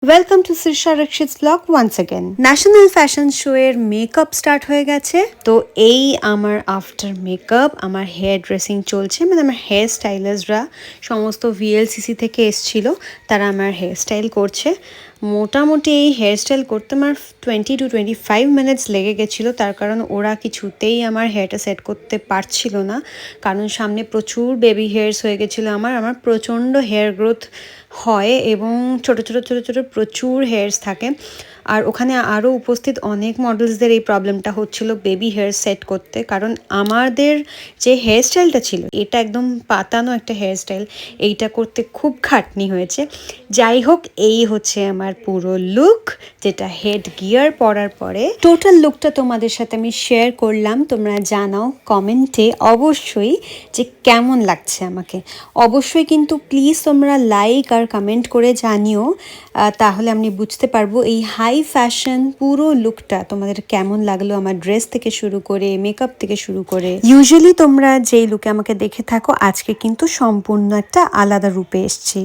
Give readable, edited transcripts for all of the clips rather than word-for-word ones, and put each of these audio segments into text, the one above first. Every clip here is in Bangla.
Welcome to Sirsha Rakshit blog once again. National fashion show এর মেকআপ স্টার্ট হয়ে গেছে, তো এই আমার আফটার মেকআপ আমার হেয়ার ড্রেসিং চলছে। মানে আমার হেয়ার স্টাইলার্সরা সমস্ত ভিএলসিসি থেকে এসছিল, তারা আমার হেয়ার স্টাইল করছে। মোটামুটি এই হেয়ার স্টাইল করতে আমার 20 to 25 মিনিটস লেগে গেছিলো, তার কারণ ওরা কিছুতেই আমার হেয়ারটা সেট করতে পারছিল না, কারণ সামনে প্রচুর বেবি হেয়ার্স হয়ে গেছিলো। আমার প্রচণ্ড হেয়ার গ্রোথ হয় এবং ছোট ছোট ছোট ছোট প্রচুর হেয়ার্স থাকে। আর ওখানে আরও উপস্থিত অনেক মডেলসদের এই প্রবলেমটা হচ্ছিল বেবি হেয়ার সেট করতে, কারণ আমাদের যে হেয়ার স্টাইলটা ছিল এটা একদম পাতানো একটা হেয়ার স্টাইল, এইটা করতে খুব খাটনি হয়েছে। যাই হোক, এই হচ্ছে আমার পুরো লুক, যেটা হেড গিয়ার পরার পরে টোটাল লুকটা তোমাদের সাথে আমি শেয়ার করলাম। তোমরা জানাও কমেন্টে অবশ্যই যে কেমন লাগছে আমাকে। অবশ্যই কিন্তু প্লিজ তোমরা লাইক আর কমেন্ট করে জানিও, তাহলে আমি বুঝতে পারবো এই হাই ফ্যাশন পুরো লুকটা তোমাদের কেমন লাগলো। আমার ড্রেস থেকে শুরু করে মেকআপ থেকে শুরু করে ইউজুয়ালি তোমরা যেই লুকে আমাকে দেখে থাকো, আজকে কিন্তু সম্পূর্ণ একটা আলাদা রূপে এসছি।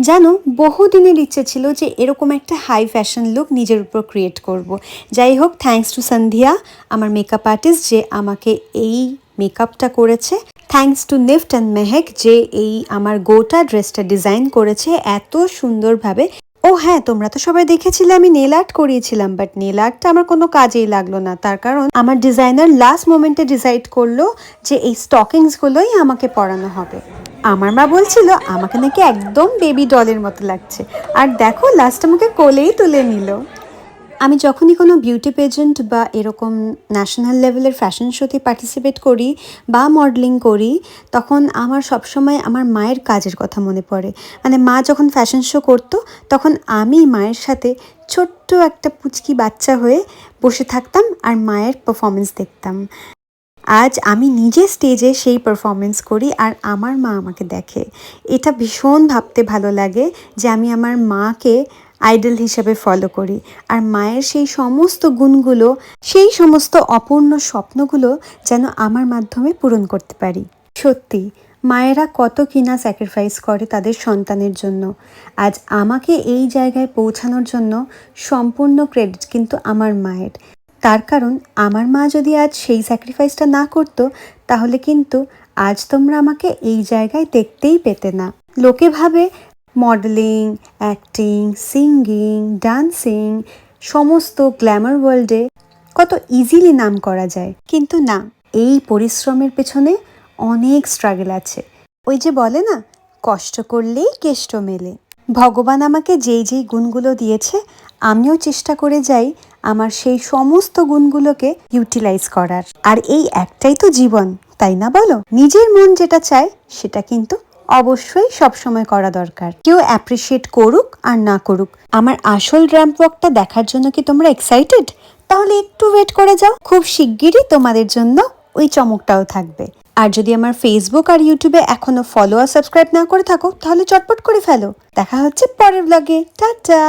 জানো, বহুদিনের ইচ্ছে ছিল যে এরকম একটা হাই ফ্যাশন লুক নিজের উপর ক্রিয়েট করব। যাই হোক, থ্যাঙ্কস টু সন্ধিয়া, আমার মেকআপ আর্টিস্ট, যে আমাকে এই মেকআপটা করেছে। থ্যাঙ্কস টু নিফট অ্যান্ড মেহেক, যে এই আমার গোটা ড্রেসটা ডিজাইন করেছে এত সুন্দরভাবে। ও হ্যাঁ, তোমরা তো সবাই দেখেছিলে আমি নেল আর্ট করিয়েছিলাম, বাট নেল আর্টটা আমার কোনো কাজেই লাগলো না, তার কারণ আমার ডিজাইনার লাস্ট মোমেন্টে ডিসাইড করলো যে এই স্টকিংসগুলোই আমাকে পরানো হবে। আমার মা বলছিল আমাকে নাকি একদম বেবি ডলের মতো লাগছে, আর দেখো লাস্ট আমাকে কোলেই তুলে নিল। আমি যখনই কোনো বিউটি পেজেন্ট বা এরকম ন্যাশনাল লেভেলের ফ্যাশন শোতে পার্টিসিপেট করি বা মডেলিং করি, তখন আমার সবসময় আমার মায়ের কাজের কথা মনে পড়ে। মানে মা যখন ফ্যাশন শো করতো, তখন আমি মায়ের সাথে ছোট্ট একটা পুচকি বাচ্চা হয়ে বসে থাকতাম আর মায়ের পারফরমেন্স দেখতাম। আজ আমি নিজে স্টেজে সেই পারফরমেন্স করি আর আমার মা আমাকে দেখে। এটা ভীষণ ভাবতে ভালো লাগে যে আমি আমার মাকে আইডল হিসেবে ফলো করি, আর মায়ের সেই সমস্ত গুণগুলো, সেই সমস্ত অপূর্ণ স্বপ্নগুলো যেন আমার মাধ্যমে পূরণ করতে পারি। সত্যি, মায়েরা কত কিনা স্যাক্রিফাইস করে তাদের সন্তানের জন্য। আজ আমাকে এই জায়গায় পৌঁছানোর জন্য সম্পূর্ণ ক্রেডিট কিন্তু আমার মায়ের। তার কারণ আমার মা যদি আজ সেই স্যাক্রিফাইসটা না করতো, তাহলে কিন্তু আজ তোমরা আমাকে এই জায়গায় দেখতেই পেতে না। লোকে ভাবে মডেলিং, অ্যাক্টিং, সিঙ্গিং, ডান্সিং, সমস্ত গ্ল্যামার ওয়ার্ল্ডে কত ইজিলি নাম করা যায়, কিন্তু না, এই পরিশ্রমের পেছনে অনেক স্ট্রাগল আছে। ওই যে বলে না, কষ্ট করলেই কেষ্ট মেলে। ভগবান আমাকে যেই যেই গুণগুলো দিয়েছে, আমিও চেষ্টা করে যাই আমার সেই সমস্ত গুণগুলোকে ইউটিলাইজ করার। আর এই একটাই তো জীবন, তাই না বলো? নিজের মন যেটা চায় সেটা কিন্তু অবশ্যই সবসময় করা দরকার। কেউ অ্যাপ্রিসিয়েট করুক আর না করুক, আমার আসল র্যাম্প ওয়াকটা দেখার জন্য কি তোমরা এক্সাইটেড? তাহলে একটু ওয়েট করে যাও, খুব শিগগিরই তোমাদের জন্য ওই চমকটাও থাকবে। আর যদি আমার ফেসবুক আর ইউটিউবে এখনো ফলো আর সাবস্ক্রাইব না করে থাকো, তাহলে চটপট করে ফেলো। দেখা হচ্ছে পরের ব্লগে। টাটা।